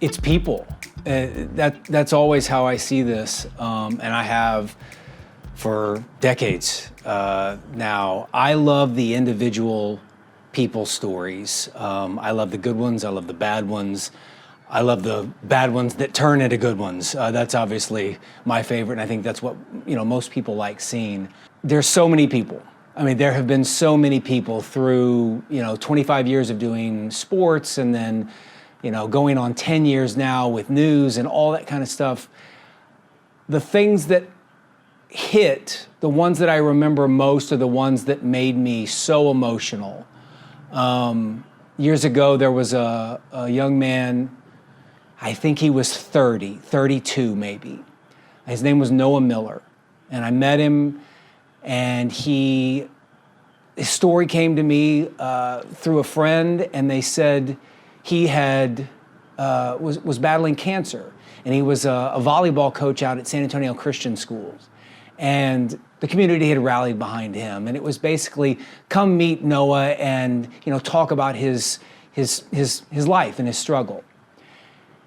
It's people. That's always how I see this, and I have for decades now. I love the individual people stories. I love the good ones. I love the bad ones. I love the bad ones that turn into good ones. That's obviously my favorite, and I think that's what most people like seeing. There's so many people. I mean, there have been so many people through 25 years of doing sports, and then going on 10 years now with news and all that kind of stuff. The things that hit, the ones that I remember most, are the ones that made me so emotional. Years ago, there was a young man, I think he was 32 maybe. His name was Noah Miller. And I met him, and his story came to me through a friend, and they said he was battling cancer. And he was a volleyball coach out at San Antonio Christian Schools. And the community had rallied behind him. And it was basically, come meet Noah and talk about his life and his struggle.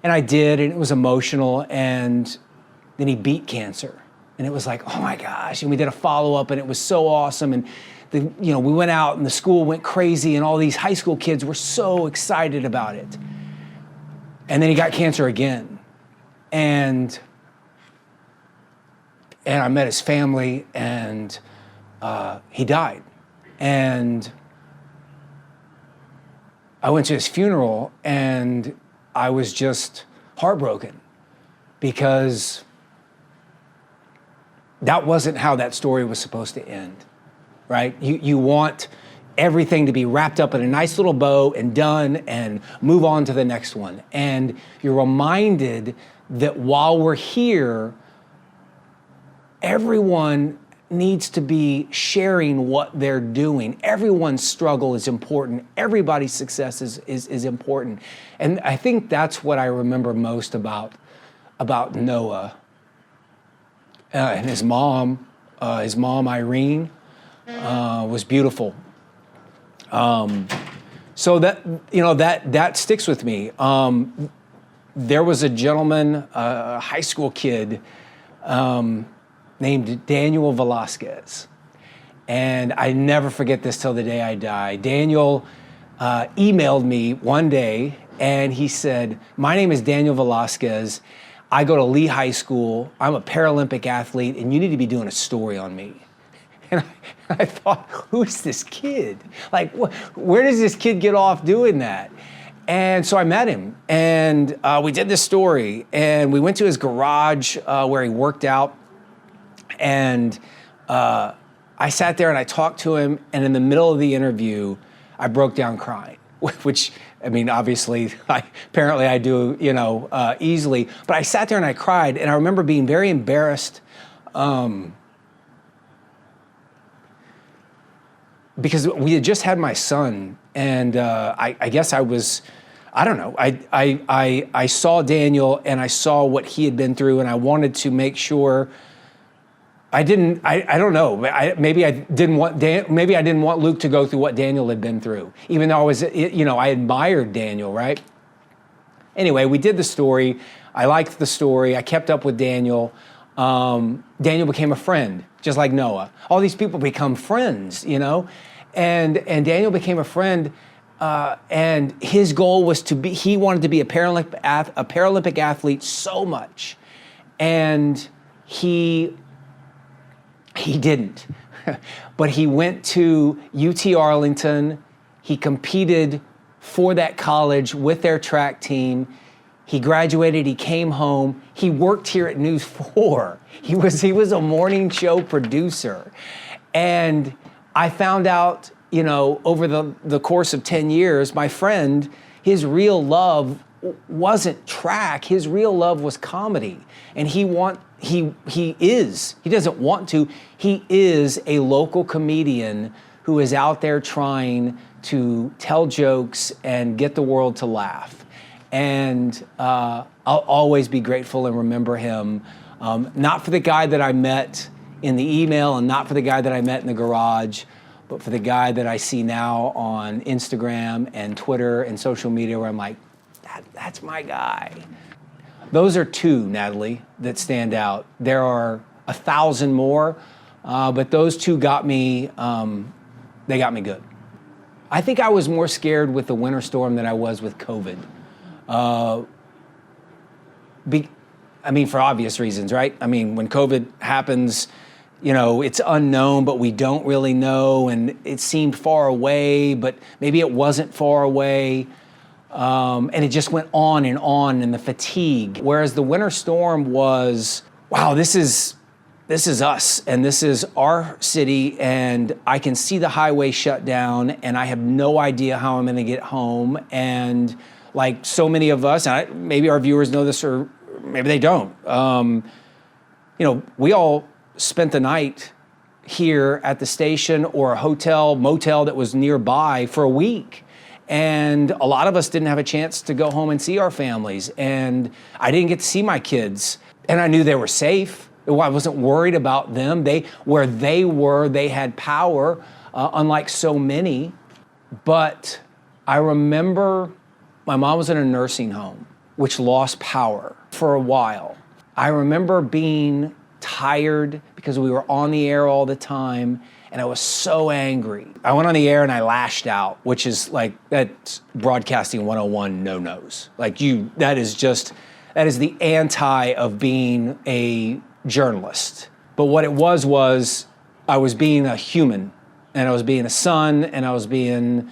And I did, and it was emotional, and then he beat cancer. And it was like, oh my gosh, and we did a follow-up, and it was so awesome. And we went out, and the school went crazy, and all these high school kids were so excited about it. And then he got cancer again. And I met his family, and he died. And I went to his funeral, and I was just heartbroken, because that wasn't how that story was supposed to end, right? You want everything to be wrapped up in a nice little bow and done and move on to the next one. And you're reminded that while we're here, everyone needs to be sharing what they're doing. Everyone's struggle is important. Everybody's success is important. And I think that's what I remember most about Noah. And his mom Irene, was beautiful. So that sticks with me. There was a gentleman, a high school kid, named Daniel Velasquez. And I never forget this till the day I die. Daniel emailed me one day, and he said, my name is Daniel Velasquez. I go to Lee High School. I'm a Paralympic athlete, and you need to be doing a story on me. And I thought, who is this kid? Like, where does this kid get off doing that? And so I met him, and we did this story, and we went to his garage where he worked out. And I sat there and I talked to him, and in the middle of the interview, I broke down crying, which, I mean, obviously, apparently I do, easily. But I sat there and I cried, and I remember being very embarrassed because we had just had my son, and I guess I was, I don't know. I saw Daniel, and I saw what he had been through, and I wanted to make sure. I don't know. Maybe I didn't want Luke to go through what Daniel had been through, even though I admired Daniel, right? Anyway, we did the story. I liked the story. I kept up with Daniel. Daniel became a friend, just like Noah. All these people become friends, and Daniel became a friend. And his goal was he wanted to be a Paralympic athlete so much, and he didn't, but he went to UT Arlington. He competed for that college with their track team. He graduated, he came home. He worked here at News 4. He was a morning show producer. And I found out, over the course of 10 years, my friend, his real love wasn't track. His real love was comedy. And he is a local comedian who is out there trying to tell jokes and get the world to laugh. And I'll always be grateful and remember him, not for the guy that I met in the email and not for the guy that I met in the garage, but for the guy that I see now on Instagram and Twitter and social media, where I'm like, that's my guy. Those are two, Natalie, that stand out. There are 1,000 more, but those two got me, they got me good. I think I was more scared with the winter storm than I was with COVID. For obvious reasons, right? I mean, when COVID happens, it's unknown, but we don't really know, and it seemed far away, but maybe it wasn't far away. And it just went on, and the fatigue. Whereas the winter storm was, wow, this is us, and this is our city, and I can see the highway shut down, and I have no idea how I'm going to get home. And like so many of us, and maybe our viewers know this, or maybe they don't. We all spent the night here at the station or a hotel, motel that was nearby for a week. And a lot of us didn't have a chance to go home and see our families. And I didn't get to see my kids. And I knew they were safe. I wasn't worried about them. Where they were, they had power, unlike so many. But I remember my mom was in a nursing home, which lost power for a while. I remember being tired because we were on the air all the time, and I was so angry. I went on the air and I lashed out, which is like, that's broadcasting 101 no-nos. That is the anti of being a journalist. But what it was I was being a human, and I was being a son, and I was being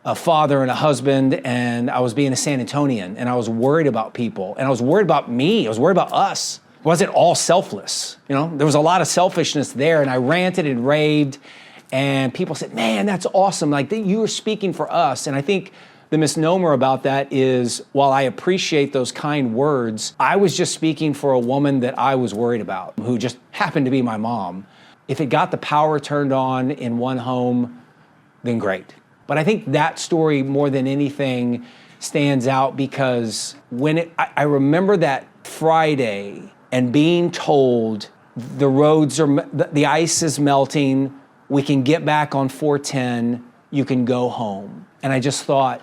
a father and a husband, and I was being a San Antonian, and I was worried about people, and I was worried about me, I was worried about us. It wasn't all selfless. There was a lot of selfishness there, and I ranted and raved, and people said, man, that's awesome. You were speaking for us. And I think the misnomer about that is, while I appreciate those kind words, I was just speaking for a woman that I was worried about, who just happened to be my mom. If it got the power turned on in one home, then great. But I think that story, more than anything, stands out because I remember that Friday and being told the ice is melting, we can get back on 410, you can go home. And I just thought,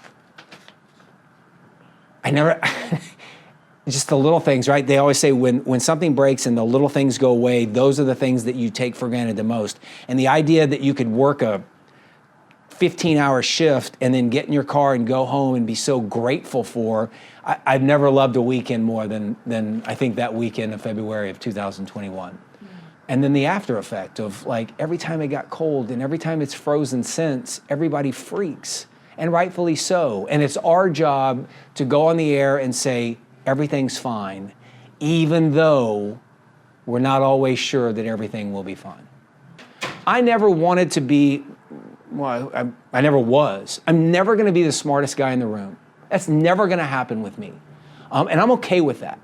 just the little things, right? They always say when something breaks and the little things go away, those are the things that you take for granted the most. And the idea that you could work a 15-hour shift and then get in your car and go home and be so grateful for, I've never loved a weekend more than I think that weekend of February of 2021. Mm. And then the after effect of every time it got cold and every time it's frozen since, everybody freaks, and rightfully so. And it's our job to go on the air and say, everything's fine, even though we're not always sure that everything will be fine. I never wanted to be, I never was. I'm never going to be the smartest guy in the room. That's never going to happen with me. And I'm okay with that.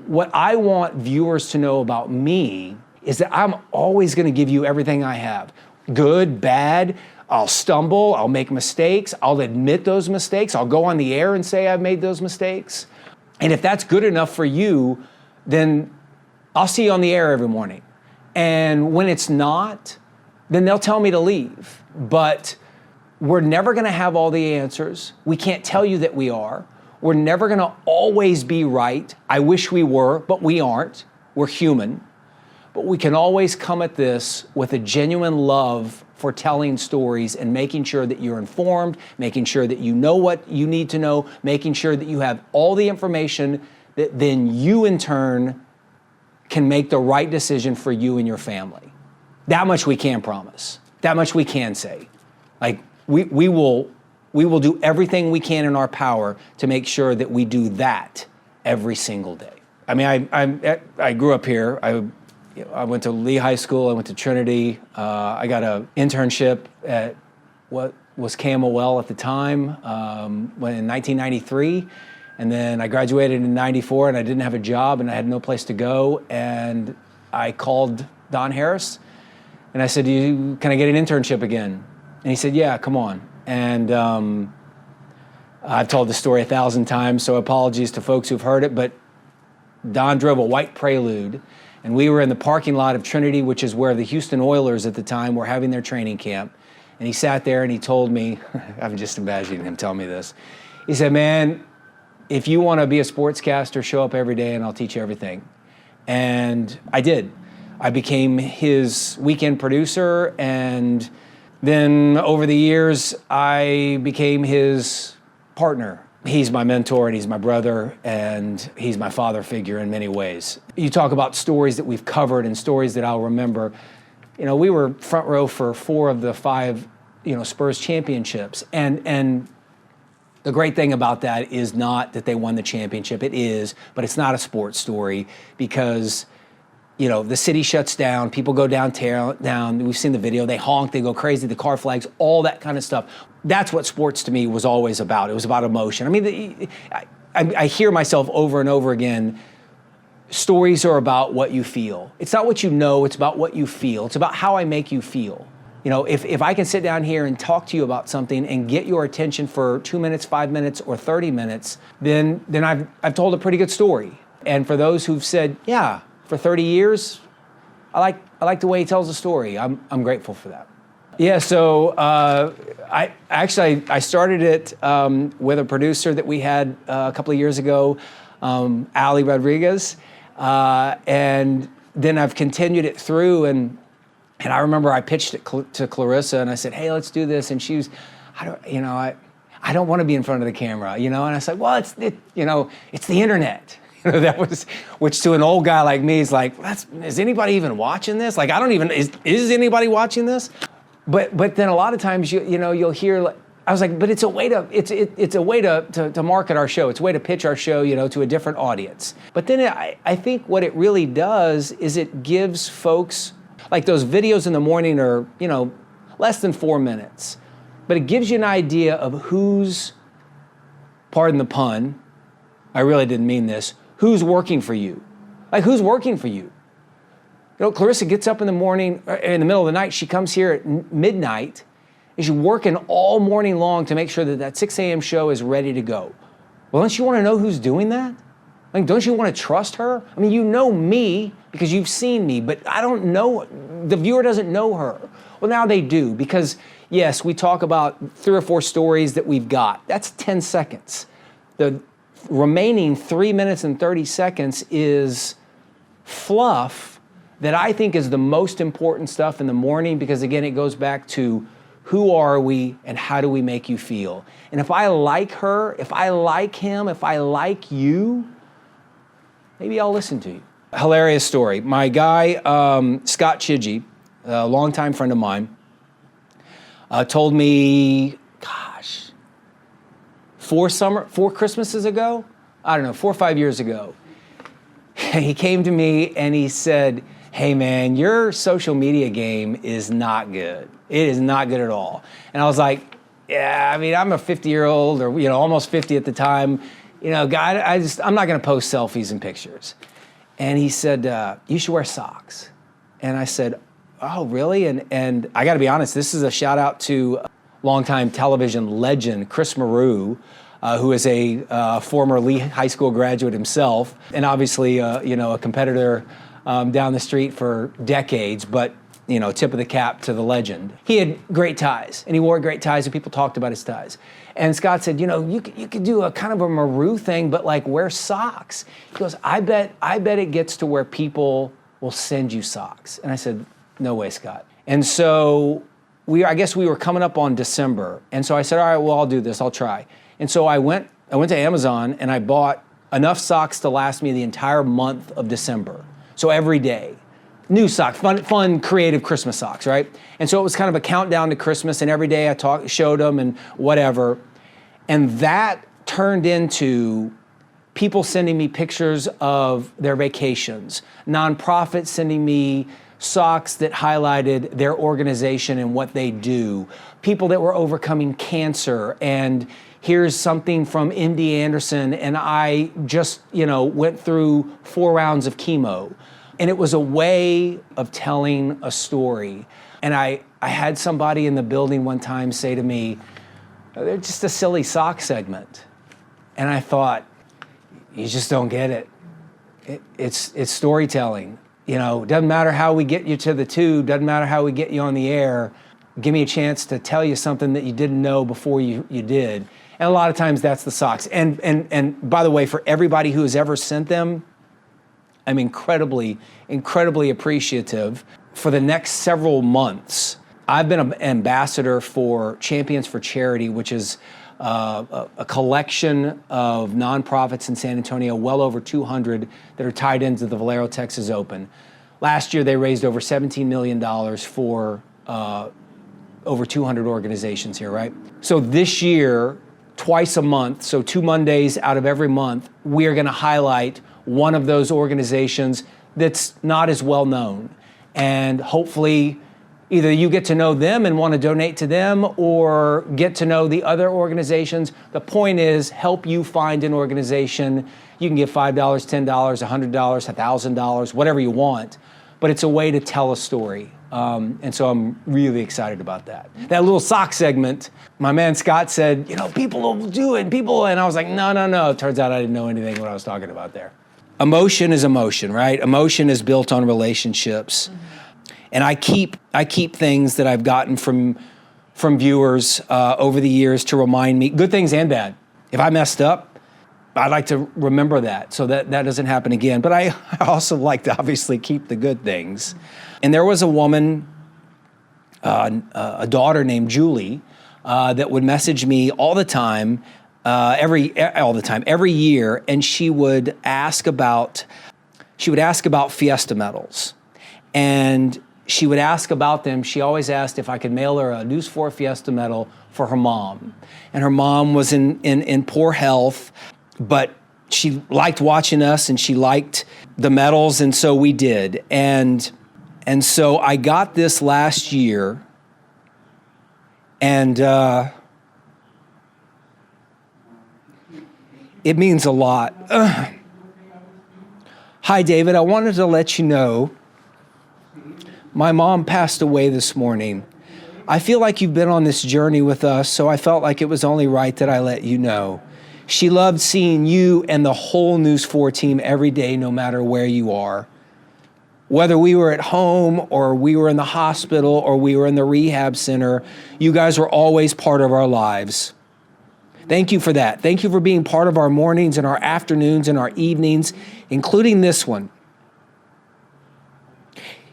What I want viewers to know about me is that I'm always going to give you everything I have. Good, bad, I'll stumble, I'll make mistakes, I'll admit those mistakes, I'll go on the air and say I've made those mistakes. And if that's good enough for you, then I'll see you on the air every morning. And when it's not, then they'll tell me to leave. But we're never going to have all the answers. We can't tell you that we are. We're never going to always be right. I wish we were, but we aren't. We're human. But we can always come at this with a genuine love for telling stories and making sure that you're informed, making sure that you know what you need to know, making sure that you have all the information that then you in turn can make the right decision for you and your family. That much we can promise. That much we can say. We will do everything we can in our power to make sure that we do that every single day. I mean, I grew up here. I went to Lee High School. I went to Trinity. I got an internship at what was KMOL at the time in 1993. And then I graduated in 94 and I didn't have a job and I had no place to go. And I called Don Harris and I said, can I get an internship again? And he said, yeah, come on. And I've told the story 1,000 times, so apologies to folks who've heard it, but Don drove a white Prelude, and we were in the parking lot of Trinity, which is where the Houston Oilers at the time were having their training camp. And he sat there and he told me, I'm just imagining him telling me this. He said, man, if you want to be a sportscaster, show up every day and I'll teach you everything. And I did. I became his weekend producer, and then over the years, I became his partner. He's my mentor and he's my brother and he's my father figure in many ways. You talk about stories that we've covered and stories that I'll remember. You know, we were front row for 4 of the 5, Spurs championships. And the great thing about that is not that they won the championship. It is, but it's not a sports story because, the city shuts down, people go down, we've seen the video, they honk, they go crazy, the car flags, all that kind of stuff. That's what sports to me was always about. It was about emotion. I mean, I hear myself over and over again, stories are about what you feel. It's not what you know, it's about what you feel. It's about how I make you feel. If I can sit down here and talk to you about something and get your attention for 2 minutes, 5 minutes, or 30 minutes, then I've told a pretty good story. And for those who've said, yeah, for 30 years, I like the way he tells the story. I'm grateful for that. Yeah, so I started it with a producer that we had a couple of years ago, Ali Rodriguez, and then I've continued it through. And I remember I pitched it to Clarissa, and I said, "Hey, let's do this." And she was, I don't want to be in front of the camera, And I said, "Well, it's the internet." That was, which to an old guy like me is like, is anybody even watching this? Like, is anybody watching this? But then a lot of times you'll hear, I was like, but it's a way to market our show. It's a way to pitch our show, to a different audience. But then I think what it really does is it gives folks, like those videos in the morning are, less than 4 minutes, but it gives you an idea of who's, pardon the pun, I really didn't mean this, who's working for you? Like, who's working for you? Clarissa gets up in the morning, in the middle of the night, she comes here at midnight, and she's working all morning long to make sure that 6 a.m. show is ready to go. Well, don't you want to know who's doing that? Like, don't you want to trust her? I mean, you know me because you've seen me, but I don't know, the viewer doesn't know her. Well, now they do, because yes, we talk about 3 or 4 stories that we've got. That's 10 seconds. The remaining 3 minutes and 30 seconds is fluff that I think is the most important stuff in the morning, because again, it goes back to who are we and how do we make you feel? And if I like her, if I like him, if I like you, maybe I'll listen to you. Hilarious story. My guy, Scott Chidgey, a longtime friend of mine, told me, 4 Christmases ago, I don't know, 4 or 5 years ago, he came to me and he said, "Hey man, your social media game is not good. It is not good at all." And I was like, yeah, I mean, I'm a 50-year-old or, almost 50 at the time, guy, I'm not gonna post selfies and pictures. And he said, "You should wear socks." And I said, "Oh, really?" And I gotta be honest, this is a shout out to longtime television legend, Chris Maru, who is a former Lee High School graduate himself, and obviously, a competitor down the street for decades, but, tip of the cap to the legend. He had great ties, and he wore great ties, and people talked about his ties. And Scott said, you could do a kind of a Maru thing, but like wear socks. He goes, I bet it gets to where people will send you socks. And I said, no way, Scott. And so I guess we were coming up on December. And so I said, all right, well, I'll do this, I'll try. And so I went to Amazon and I bought enough socks to last me the entire month of December. So every day, new socks, fun, creative Christmas socks, right? And so it was kind of a countdown to Christmas, and every day I showed them and whatever. And that turned into people sending me pictures of their vacations, nonprofits sending me socks that highlighted their organization and what they do, people that were overcoming cancer, and here's something from MD Anderson, and I just, went through 4 rounds of chemo. And it was a way of telling a story. And I had somebody in the building one time say to me, they're just a silly sock segment. And I thought, you just don't get it. It's storytelling. Doesn't matter how we get you to the tube, doesn't matter how we get you on the air. Give me a chance to tell you something that you didn't know before you did. And a lot of times that's the socks. And by the way, for everybody who has ever sent them, I'm incredibly appreciative. For the next several months, I've been an ambassador for Champions for Charity, which is a collection of nonprofits in San Antonio, well over 200 that are tied into the Valero Texas Open. Last year, they raised over $17 million for over 200 organizations here, right? So this year, twice a month, so 2 Mondays out of every month, we are gonna highlight one of those organizations that's not as well known. And hopefully, either you get to know them and want to donate to them or get to know the other organizations. The point is, help you find an organization. You can give $5, $10, $100, $1,000, whatever you want, but it's a way to tell a story. And so I'm really excited about that. That little sock segment, my man Scott said, people will do it, and I was like, no. It turns out I didn't know anything what I was talking about there. Emotion is emotion, right? Emotion is built on relationships. Mm-hmm. And I keep things that I've gotten from viewers over the years to remind me, good things and bad. If I messed up, I'd like to remember that so that doesn't happen again. But I also like to obviously keep the good things. And there was a woman, a daughter named Julie, that would message me all the time, every year, and she would ask about Fiesta medals. And she would ask about them. She always asked if I could mail her a News 4 Fiesta medal for her mom. And her mom was in poor health, but she liked watching us and she liked the medals, and so we did. And so I got this last year, and it means a lot. Hi, David. I wanted to let you know my mom passed away this morning. I feel like you've been on this journey with us, so I felt like it was only right that I let you know. She loved seeing you and the whole News 4 team every day, no matter where you are. Whether we were at home or we were in the hospital or we were in the rehab center, you guys were always part of our lives. Thank you for that. Thank you for being part of our mornings and our afternoons and our evenings, including this one.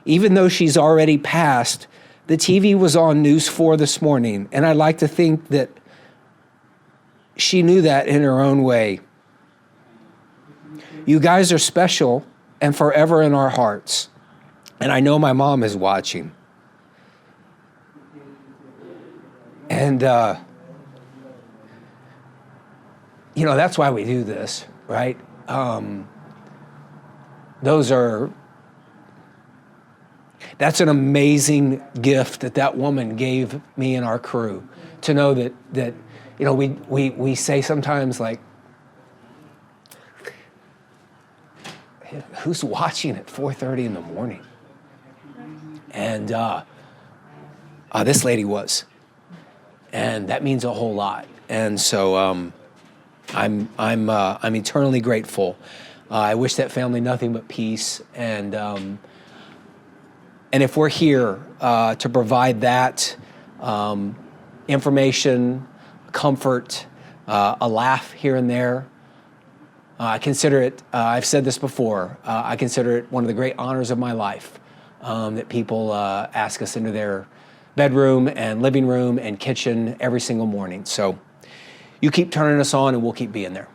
Even though she's already passed, the TV was on News 4 this morning, and I'd like to think that she knew that in her own way. You guys are special and forever in our hearts, and I know my mom is watching. And, that's why we do this, right? That's an amazing gift that woman gave me and our crew, to know that we say sometimes, like, who's watching at 4:30 in the morning? And this lady was, and that means a whole lot. And so I'm eternally grateful. I wish that family nothing but peace. And if we're here to provide that information, comfort, a laugh here and there, I consider it, I've said this before, I consider it one of the great honors of my life, that people ask us into their bedroom and living room and kitchen every single morning. So you keep turning us on and we'll keep being there.